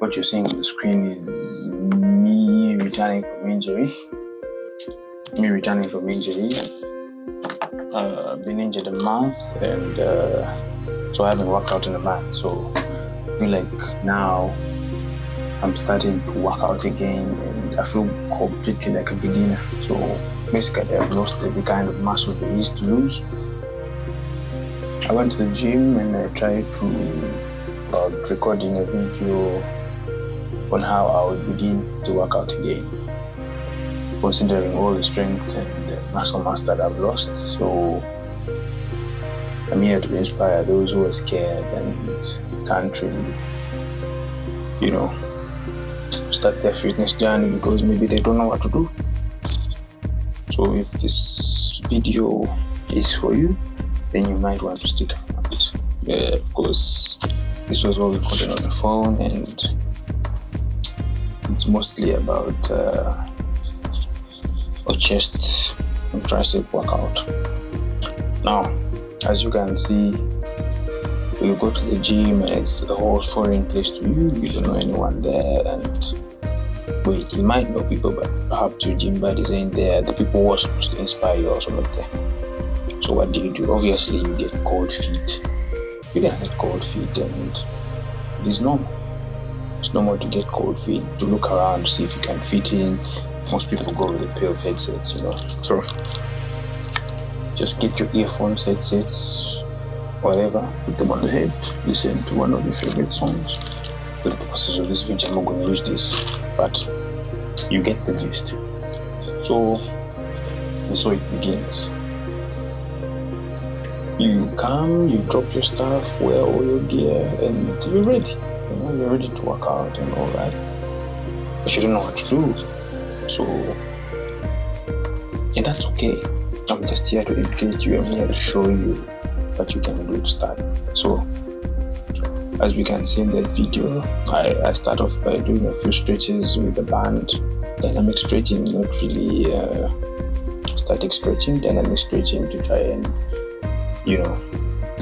What you're seeing on the screen is me returning from injury. Been injured a month, and so I haven't worked out in a month. So I feel like now I'm starting to work out again, and I feel completely like a beginner. So basically, I've lost every kind of muscle there is to lose. I went to the gym and I tried to recording a video on how I would begin to work out again, considering all the strength and muscle mass that I've lost. So I'm here to inspire those who are scared and can't really, start their fitness journey because maybe they don't know what to do. So if this video is for you, then you might want to stick around. Of course, this was all recorded on the phone, and it's mostly about a chest and tricep workout. Now, as you can see, you go to the gym and it's a whole foreign place to you. You don't know anyone there, and you might know people, but perhaps your gym buddies ain't there. The people who are supposed to inspire you are also not there. So what do? Obviously, you get cold feet. You can get cold feet, and it is normal. It's normal to get cold feet, to look around, to see if you can fit in. Most people go with a pair of headsets, So just get your earphones, headsets, whatever, put them on the head, listen to one of your favorite songs. For the purposes of this video, I'm not going to use this, but you get the gist. So it begins. You come, you drop your stuff, wear all your gear, and you're ready. You're ready to work out and all that. But you don't know what to do. So, and that's okay. I'm just here to educate you. I'm here to show you what you can do to start. So, as we can see in that video, I start off by doing a few stretches with the band. Dynamic stretching, not really static stretching. Dynamic stretching to try and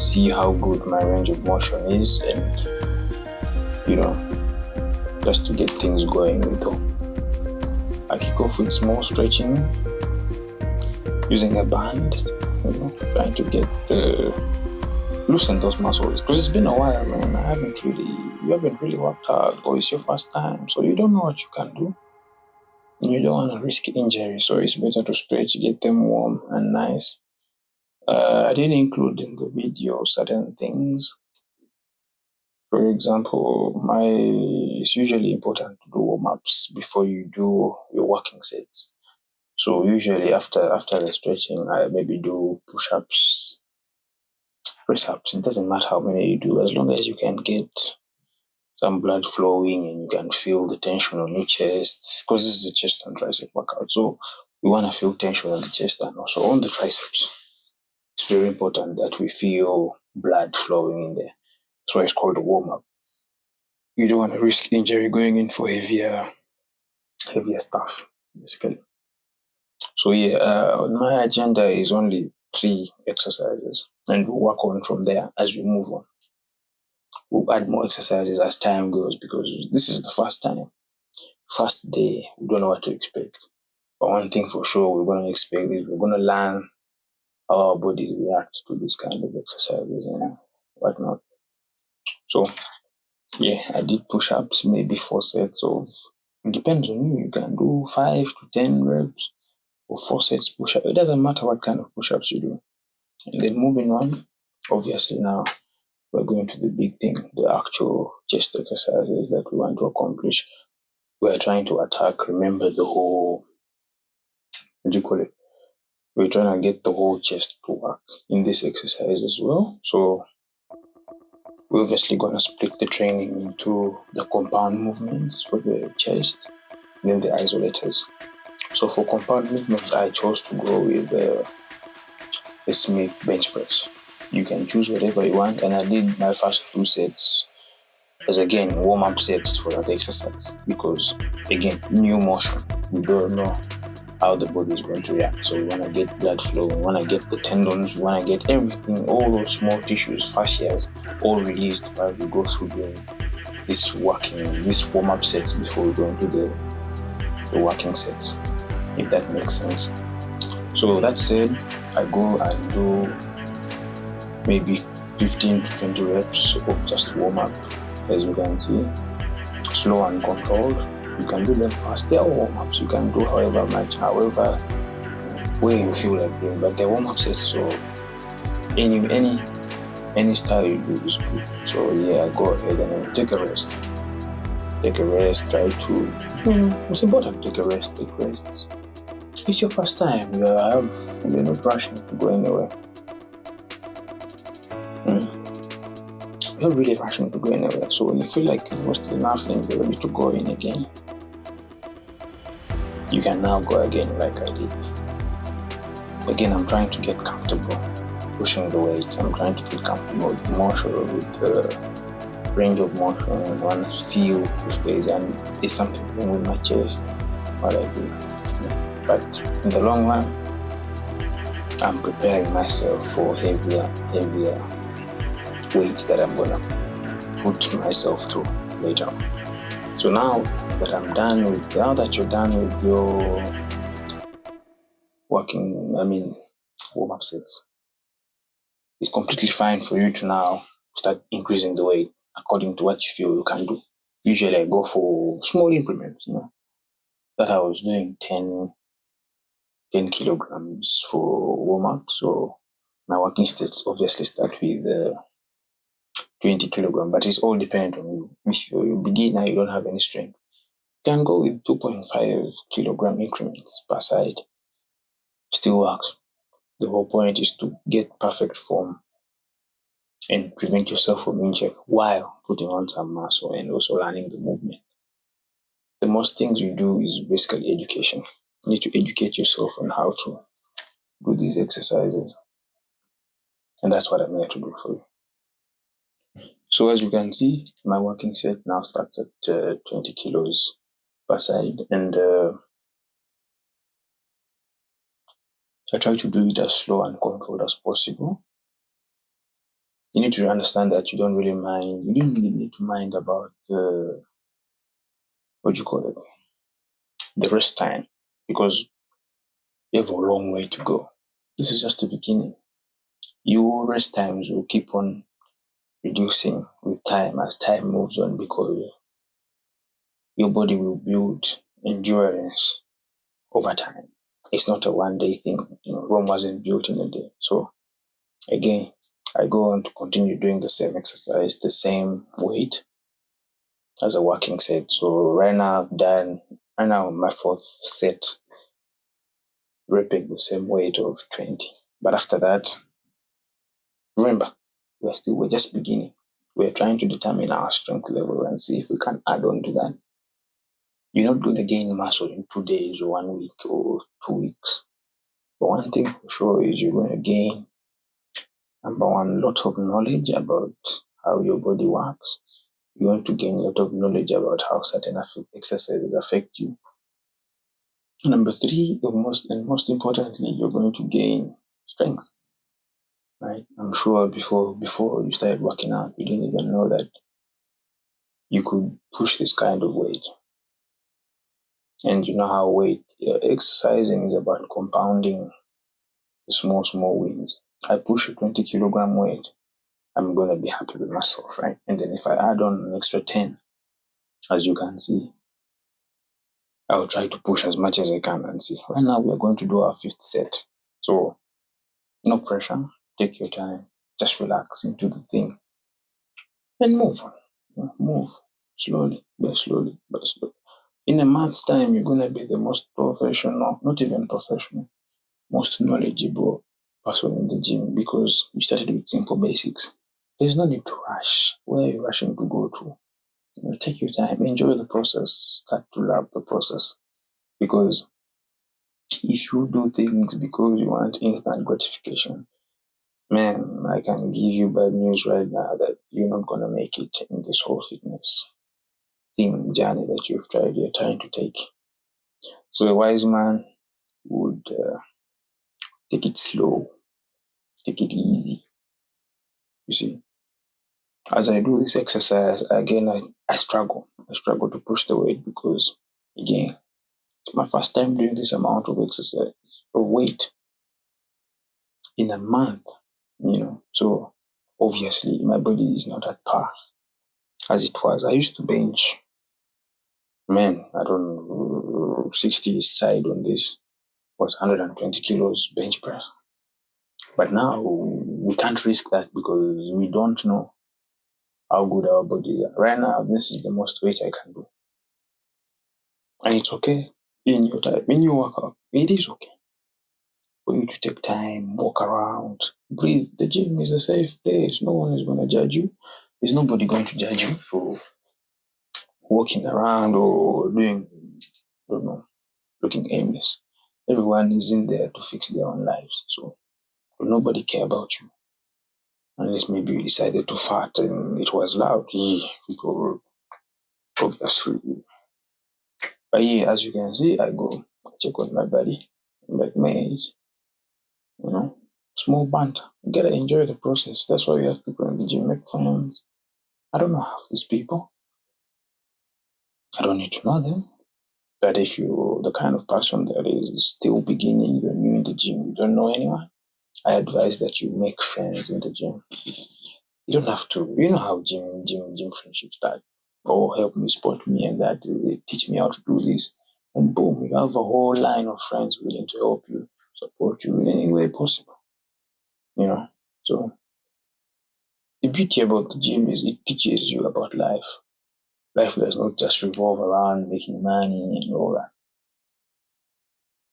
see how good my range of motion is, and just to get things going with it. I kick off with small stretching using a band, trying to get loosen those muscles, because it's been a while, man. You haven't really worked out, or it's your first time, so you don't know what you can do, and you don't want to risk injury. So it's better to stretch, get them warm and nice. I didn't include in the video certain things. For example, it's usually important to do warm-ups before you do your working sets. So usually after the stretching, I maybe do push-ups, press-ups. It doesn't matter how many you do, as long as you can get some blood flowing and you can feel the tension on your chest, because this is a chest and tricep workout. So we want to feel tension on the chest and also on the triceps. It's very important that we feel blood flowing in there. That's why it's called a warm-up. You don't want to risk injury going in for heavier stuff, basically. So my agenda is only 3 exercises, and we'll work on from there as we move on. We'll add more exercises as time goes, because this is the first day, we don't know what to expect. But one thing for sure we're going to expect is we're going to learn how our bodies react to this kind of exercises and whatnot. So, I did push-ups, maybe 4 sets of, it depends on you. You can do 5 to 10 reps or 4 sets push-ups. It doesn't matter what kind of push-ups you do. And then moving on, obviously now we're going to the big thing, the actual chest exercises that we want to accomplish. We're trying to remember the whole, we're trying to get the whole chest to work in this exercise as well. So we're obviously going to split the training into the compound movements for the chest, then the isolators. So for compound movements, I chose to go with the Smith bench press. You can choose whatever you want, and I did my first 2 sets as, again, warm-up sets for that exercise, because, again, new motion. We don't know how the body is going to react. So we want to get blood flow, we want to get the tendons, we want to get everything, all those small tissues, fascias, all released while we go through doing this warm-up sets before we go into the working sets, if that makes sense. So that said, I go and do maybe 15 to 20 reps of just warm-up, as you can see, slow and controlled. You can do them fast. They are warm-ups. You can do however way you feel like doing, but they're warm-up sets, so any style you do is good. So yeah, go ahead and take a rest. Try to, it's important to take a rest. Take rests. It's your first time. You're not rushing to go anywhere. You're not really rushing to go anywhere. So when you feel like you've rested enough and you're ready to go in again, you can now go again like I did. Again, I'm trying to get comfortable pushing the weight. I'm trying to get comfortable with the motion, with the range of motion. I want to feel if there's something wrong with my chest while I do. But in the long run, I'm preparing myself for heavier weights that I'm gonna put myself through later. So now that you're done with your warm-up sets, it's completely fine for you to now start increasing the weight according to what you feel you can do. Usually I go for small increments, that I was doing 10 kilograms for warm-up. So my working sets obviously start with 20 kilograms, but it's all dependent on you. If you're a beginner, you don't have any strength, you can go with 2.5 kilogram increments per side. Still works. The whole point is to get perfect form and prevent yourself from injury while putting on some muscle and also learning the movement. The most things you do is basically education. You need to educate yourself on how to do these exercises. And that's what I'm here to do for you. So as you can see, my working set now starts at 20 kilos per side. And I try to do it as slow and controlled as possible. You need to understand that you don't really need to mind about the rest time, because you have a long way to go. This is just the beginning. Your rest times will keep on reducing with time as time moves on, because your body will build endurance over time. It's not a one-day thing. Rome wasn't built in a day. So again, I go on to continue doing the same exercise, the same weight as a working set. So right now my fourth set, repping the same weight of 20. But after that, remember, we're just beginning. We're trying to determine our strength level and see if we can add on to that. You're not going to gain muscle in 2 days or 1 week or 2 weeks. But one thing for sure is you're going to gain, number one, a lot of knowledge about how your body works. You're going to gain a lot of knowledge about how certain exercises affect you. Number three, most importantly, you're going to gain strength. Right? I'm sure before you started working out, you didn't even know that you could push this kind of weight. And you know how exercising is about compounding the small wins. I push a 20 kilogram weight, I'm going to be happy with myself, right? And then if I add on an extra 10, as you can see, I will try to push as much as I can and see. Right now, we are going to do our 5th set. So, no pressure. Take your time. Just relax into the thing. And move on. Move slowly, but slowly. In a month's time, you're going to be the most professional, not even professional, most knowledgeable person in the gym, because you started with simple basics. There's no need to rush. Where are you rushing to go to? Take your time, enjoy the process, start to love the process. Because if you do things because you want instant gratification, man, I can give you bad news right now that you're not going to make it in this whole fitness journey that you're trying to take. So a wise man would take it slow, take it easy. You see, As I do this exercise, again, I struggle. I struggle to push the weight because, again, it's my first time doing this amount of exercise, of weight in a month, So obviously, my body is not at par as it was. I used to bench, man, I don't know, 60 side on this, was 120 kilos bench press. But now we can't risk that because we don't know how good our bodies are. Right now, this is the most weight I can do. And it's okay in your time, in your workout. It is okay for you to take time, walk around, breathe. The gym is a safe place. No one is going to judge you. There's nobody going to judge you for walking around or doing, I don't know, looking aimless. Everyone is in there to fix their own lives. So nobody care about you. Unless maybe you decided to fart and it was loud. Yeah, people will obviously. But yeah, as you can see, I go check on my body. Like, man, small banter. You gotta enjoy the process. That's why we have people in the gym, make friends. I don't know half these people. I don't need to know them. But if you're the kind of person that is still beginning, you're new in the gym, you don't know anyone, I advise that you make friends in the gym. You don't have to, you know how gym friendships start. Oh, help me, support me, and that teach me how to do this. And boom, you have a whole line of friends willing to help you, support you in any way possible. So the beauty about the gym is it teaches you about life. Life does not just revolve around making money and all that.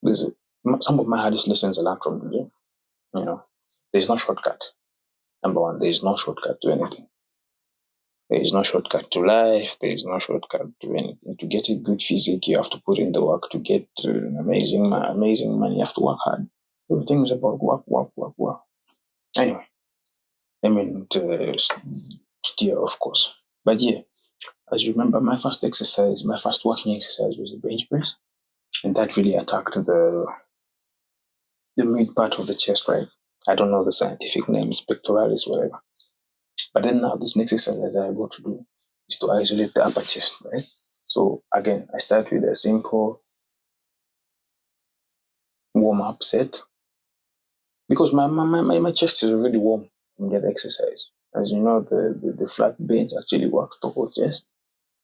There's some of my hardest lessons I learned from the gym. There's no shortcut. Number one, there's no shortcut to anything. There is no shortcut to life. There is no shortcut to anything. To get a good physique, you have to put in the work. To get amazing money, you have to work hard. Everything is about work, work, work, work. Anyway, to steer, of course. But yeah, as you remember, my first working exercise was the bench press. And that really attacked the mid part of the chest, right? I don't know the scientific name, pectoralis, whatever. But then now this next exercise that I go to do is to isolate the upper chest, right? So again, I start with a simple warm-up set because my chest is already warm from that exercise. As you know, the flat bench actually works the whole chest,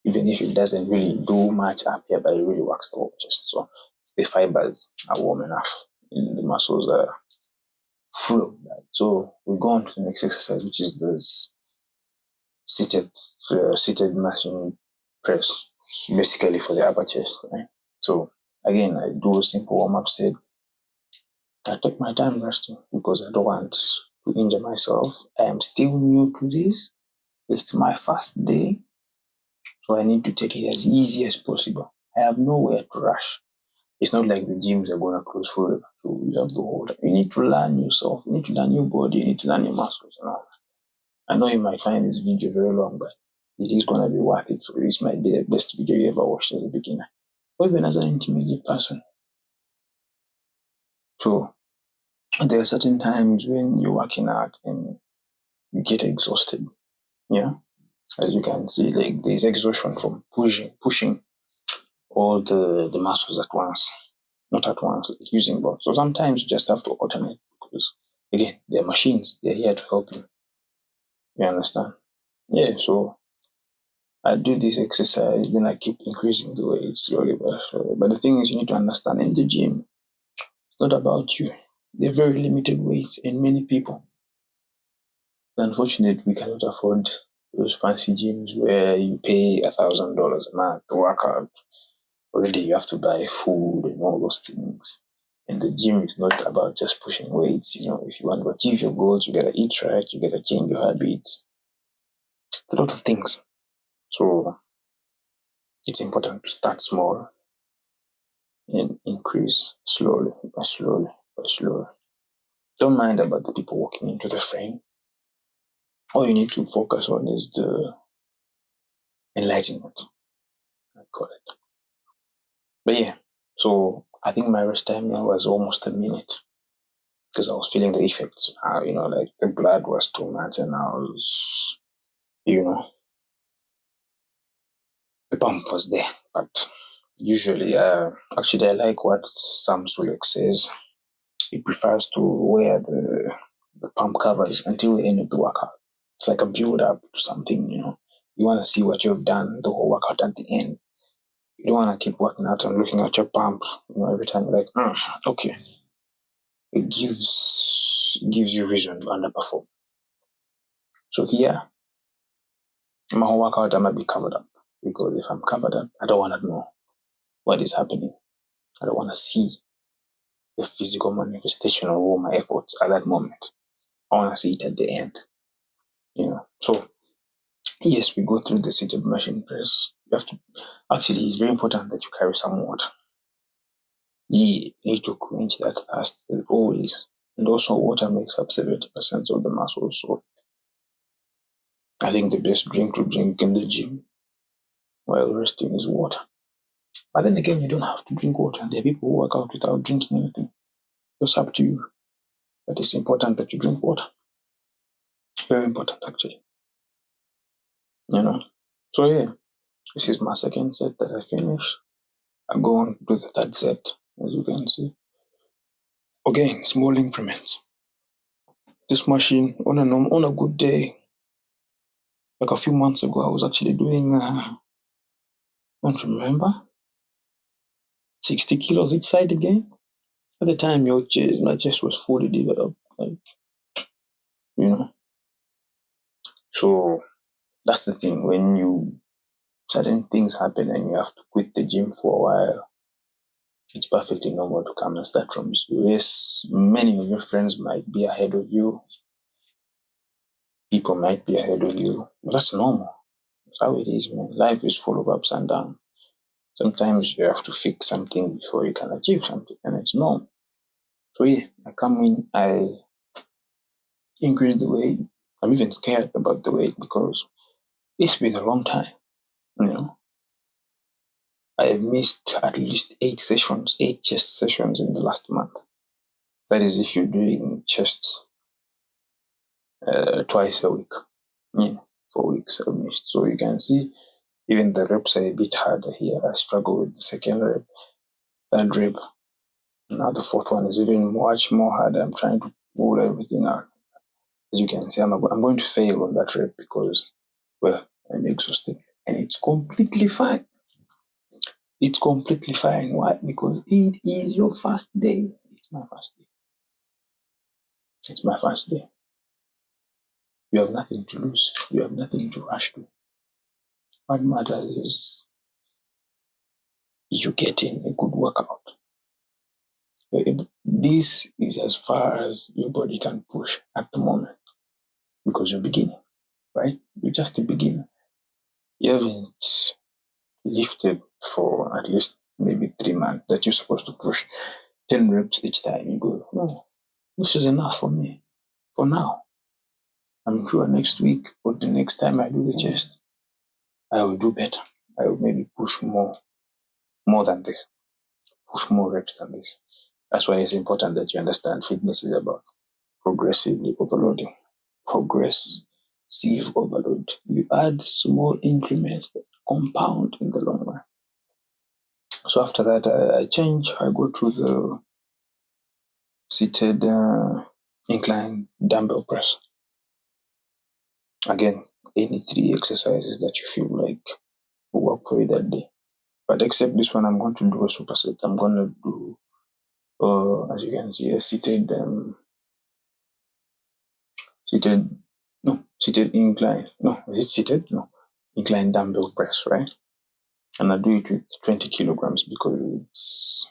even if it doesn't really do much up here, but it really works the whole chest. So the fibers are warm enough and the muscles are full of that. So we go on to the next exercise, which is this seated machine press, basically for the upper chest, right? So again, I do a simple warm-up set. I take my time resting because I don't want to injure myself. I am still new to this. It's my first day, so I need to take it as easy as possible. I have nowhere to rush. It's not like the gyms are going to close forever. So you have the whole time. You need to learn yourself. You need to learn your body. You need to learn your muscles and all that. I know you might find this video very long, but it is going to be worth it for you. This might be the best video you ever watched as a beginner, or even as an intermediate person. So there are certain times when you're working out and you get exhausted. Yeah. As you can see, like there's exhaustion from pushing all the muscles at once. Not at once, like using both. So sometimes you just have to alternate because again, they're machines, they're here to help you. You understand? Yeah, so I do this exercise, then I keep increasing the weight slowly but slowly. But the thing is, you need to understand in the gym, it's not about you. They're very limited weights in many people. Unfortunately, we cannot afford those fancy gyms where you pay $1,000 a month to work out. Already you have to buy food and all those things. And the gym is not about just pushing weights. If you want to achieve your goals, you gotta eat right, you gotta change your habits. It's a lot of things. So it's important to start small and increase slowly by slowly by slowly. Don't mind about the people walking into the frame. All you need to focus on is the enlightenment, I call it. But yeah, so I think my rest time now was almost a minute because I was feeling the effects. Like the blood was too much and I was you know, the pump was there. But usually, actually, I like what Sam Sulek says. He prefers to wear the pump covers until the end of the workout. It's like a build up to something, You want to see what you've done the whole workout at the end. You don't want to keep working out and looking at your pump, every time you're like, okay. It gives you reason to underperform. So here, my whole workout I might be covered up. Because if I'm covered up, I don't want to know what is happening. I don't want to see the physical manifestation of all my efforts at that moment. I want to see it at the end. So yes, we go through the seated machine press. You have to actually it's very important that you carry some water. You need to quench that thirst always. And also water makes up 70% of the muscle. So I think the best drink to drink in the gym while resting is water. But then again, you don't have to drink water. There are people who work out without drinking anything. It's up to you. But it's important that you drink water. Very important, actually. So yeah, this is my second set that I finished. I go on to the third set, as you can see. Again, small increments. This machine, on a good day, like a few months ago, I was actually doing, I don't remember, 60 kilos each side again. At the time, my chest was fully developed, So that's the thing. When certain things happen and you have to quit the gym for a while, it's perfectly normal to come and start from zero. Yes, many of your friends might be ahead of you. People might be ahead of you. But that's normal. That's how it is, man. Life is full of ups and downs. Sometimes you have to fix something before you can achieve something, and it's normal. So yeah, I come in, I increase the weight. I'm even scared about the weight because it's been a long time, I have missed at least 8 chest sessions in the last month. That is if you're doing chests twice a week. Yeah, 4 weeks I've missed. So you can see even the reps are a bit harder here. I struggle with the second rep, third rep. Now the fourth one is even much more harder. I'm trying to pull everything out. As you can see, I'm going to fail on that rep because, I'm exhausted. And it's completely fine. It's completely fine. Why? Because it is your first day. It's my first day. It's my first day. You have nothing to lose. You have nothing to rush to. What matters is you getting a good workout. This is as far as your body can push at the moment because you're beginning, right? You're just a beginner. You haven't lifted for at least maybe 3 months that you're supposed to push 10 reps each time. You go, no, this is enough for me for now. I'm sure next week or the next time I do the chest, I will do better. I will maybe push more than this, push more reps than this. That's why it's important that you understand fitness is about progressively overloading. Progressive overload. You add small increments that compound in the long run. So after that, I change. I go to the seated incline dumbbell press. Again, any 3 exercises that you feel like will work for you that day. But except this one, I'm going to do a superset. I'm going to do, as you can see, a seated incline. No, is it seated? No, incline dumbbell press, right? And I do it with 20 kilograms because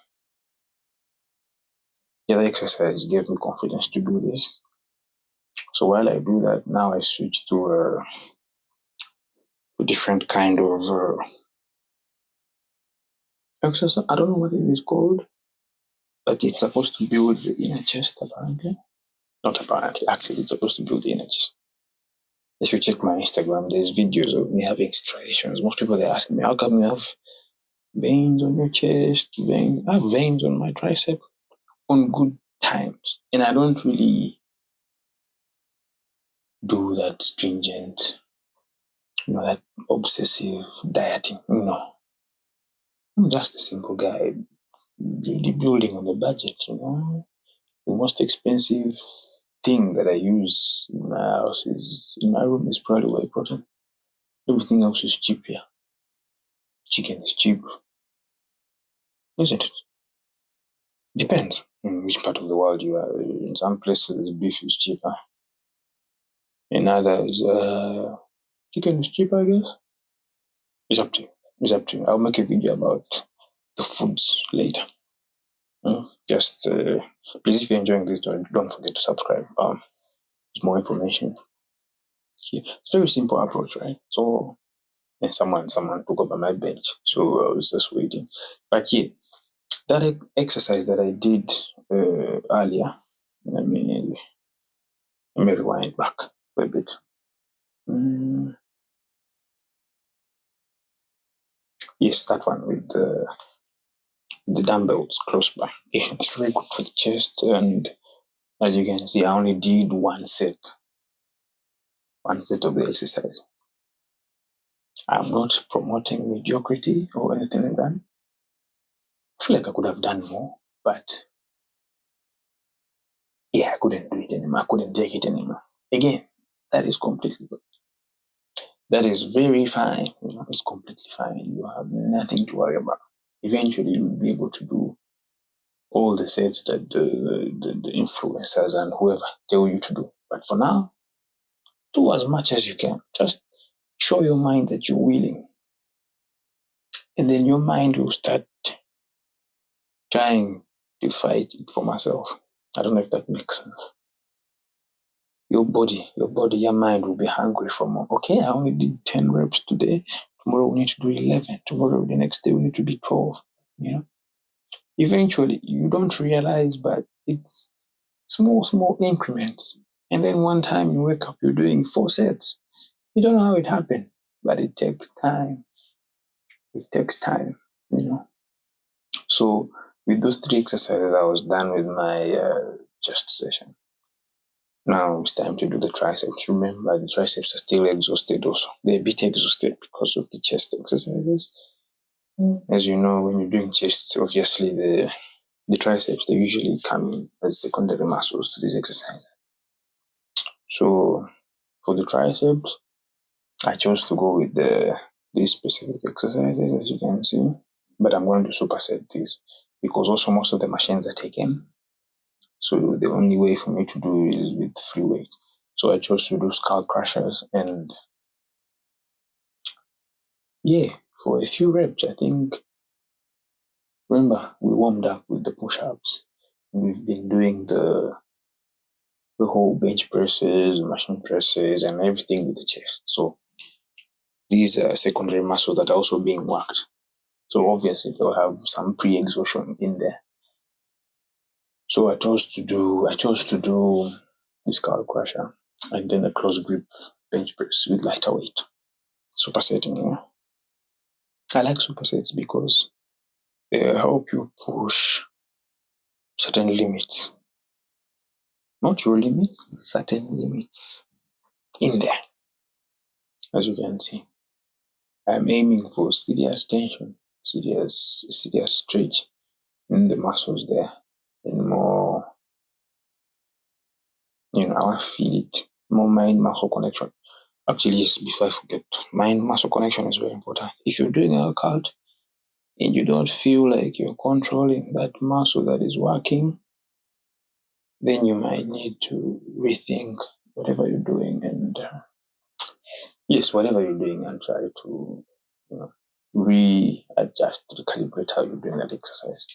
the other exercise gave me confidence to do this. So while I do that, now I switch to a different kind of exercise. I don't know what it is called, but it's supposed to build the inner chest, apparently. Not apparently, actually, it's supposed to build the inner chest. If you check my Instagram, there's videos of me having striations. Most people, they ask me, how come you have veins on your chest? I have veins on my tricep on good times. And I don't really do that stringent that obsessive dieting. No, I'm just a simple guy building on a budget. The most expensive thing that I use in my house is in my room is probably whey protein. Everything else is cheap here. Chicken is cheap, isn't it? Depends on which part of the world you are. In some places, beef is cheaper. In others, chicken is cheaper, I guess. It's up to you. It's up to you. I'll make a video about the foods later. Just please, if you're enjoying this, don't forget to subscribe. There's more information. It's a very simple approach, right? So, and someone took over my bench, so I was just waiting. But yeah, that exercise that I did earlier, let me rewind back for a bit. Yes, that one with the dumbbells close by. Yeah, it's very good for the chest, and as you can see, I only did one set of the exercise. I'm not promoting mediocrity or anything like that. I feel like I could have done more, but yeah, I couldn't do it anymore. I couldn't take it anymore. Again, that is completely good. That is very fine. It's completely fine. You have nothing to worry about. Eventually, you'll be able to do all the sets that the influencers and whoever tell you to do. But for now, do as much as you can. Just show your mind that you're willing. And then your mind will start trying to fight it for myself. I don't know if that makes sense. Your body, your mind will be hungry for more. Okay, I only did 10 reps today. Tomorrow we need to do 11. Tomorrow, the next day, we need to do 12. Eventually, you don't realize, but it's small increments. And then one time you wake up, you're doing 4 sets. You don't know how it happened, but it takes time. It takes time. So with those 3 exercises, I was done with my chest session. Now it's time to do the triceps. Remember, the triceps are still exhausted also. They're a bit exhausted because of the chest exercises. As you know, when you're doing chest, obviously the triceps, they usually come in as secondary muscles to this exercise. So for the triceps, I chose to go with these specific exercises, as you can see. But I'm going to superset these because also most of the machines are taken. So the only way for me to do it is with free weight. So I chose to do skull crushers, and yeah, for a few reps, I think. Remember, we warmed up with the push-ups. We've been doing the whole bench presses, machine presses, and everything with the chest. So these are secondary muscles that are also being worked. So obviously they'll have some pre-exhaustion in there. So I chose to do the skull crusher and then a close grip bench press with lighter weight. Supersetting. I like supersets because they help you push certain limits. Not your limits, certain limits in there. As you can see, I'm aiming for serious tension, serious stretch in the muscles there, and more, I want to feel it, more mind-muscle connection. Actually, yes, before I forget, mind-muscle connection is very important. If you're doing a workout and you don't feel like you're controlling that muscle that is working, then you might need to rethink whatever you're doing and try to readjust, recalibrate how you're doing that exercise.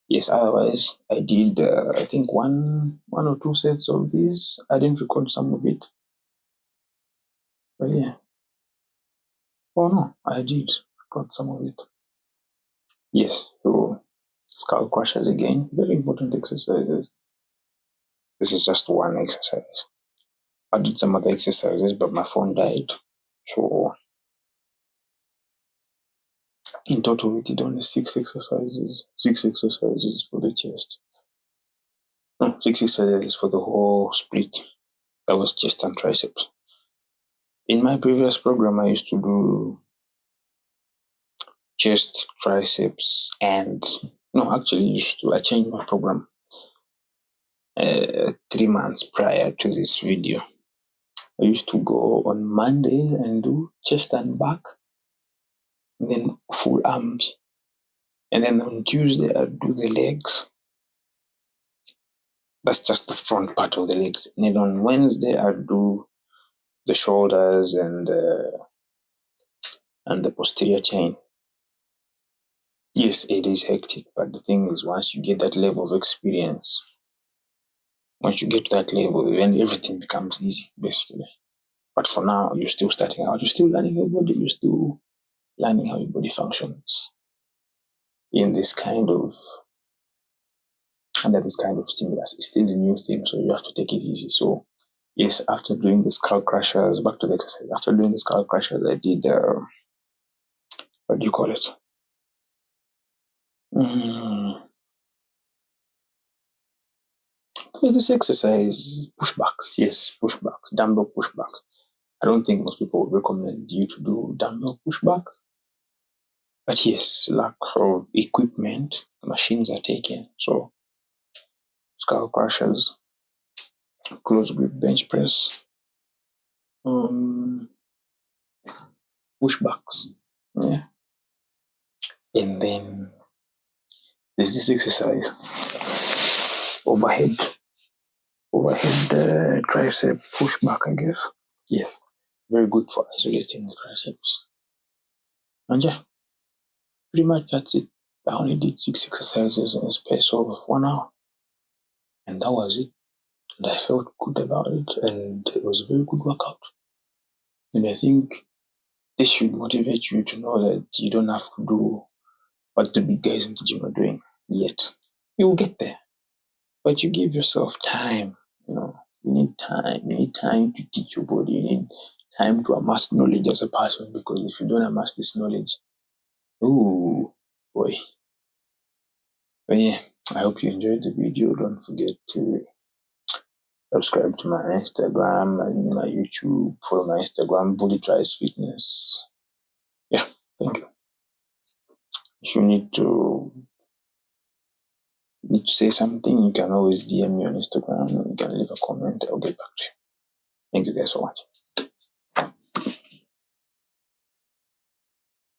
Yes, otherwise I did I think one or 2 sets of these. I didn't record some of it, but yeah. Oh no, I did record some of it. Yes, so skull crushers again, very important exercises. This is just one exercise. I did some other exercises, but my phone died. So in total, we did only 6 exercises. 6 exercises for the chest. No, 6 exercises for the whole split. That was chest and triceps. In my previous program, I used to do chest, triceps, and no, actually, I changed my program 3 months prior to this video. I used to go on Monday and do chest and back, and then full arms. And then on Tuesday, I'd do the legs. That's just the front part of the legs. And then on Wednesday, I'd do the shoulders and the posterior chain. Yes, it is hectic, but the thing is, once you get that level of experience, once you get to that level, then everything becomes easy, basically. But for now, you're still starting out. You're still learning your body. You're still learning how your body functions in this kind of, under this kind of stimulus. It's still a new thing, so you have to take it easy. So, yes, after doing the skull crushers, back to the exercise. After doing the skull crushers, I did, what do you call it? There's this exercise, pushbacks. Yes, pushbacks, dumbbell pushbacks. I don't think most people would recommend you to do dumbbell pushback. But yes, lack of equipment, machines are taken. So, skull crushers, close grip bench press, pushbacks. Yeah. And then there's this exercise, overhead tricep pushback, I guess. Yes, very good for isolating the triceps. And yeah, pretty much that's it. I only did 6 exercises in a space of 1 hour. And that was it. And I felt good about it. And it was a very good workout. And I think this should motivate you to know that you don't have to do what the big guys in the gym are doing yet. You will get there. But you give yourself time. You need time. You need time to teach your body. You need time to amass knowledge as a person, because if you don't amass this knowledge, oh boy. But yeah, I hope you enjoyed the video. Don't forget to subscribe to my Instagram and my YouTube. Follow my Instagram, Bully Tries Fitness. Yeah, thank you. If you need to say something, you can always DM me on Instagram. You can leave a comment. I'll get back to you. Thank you guys so much.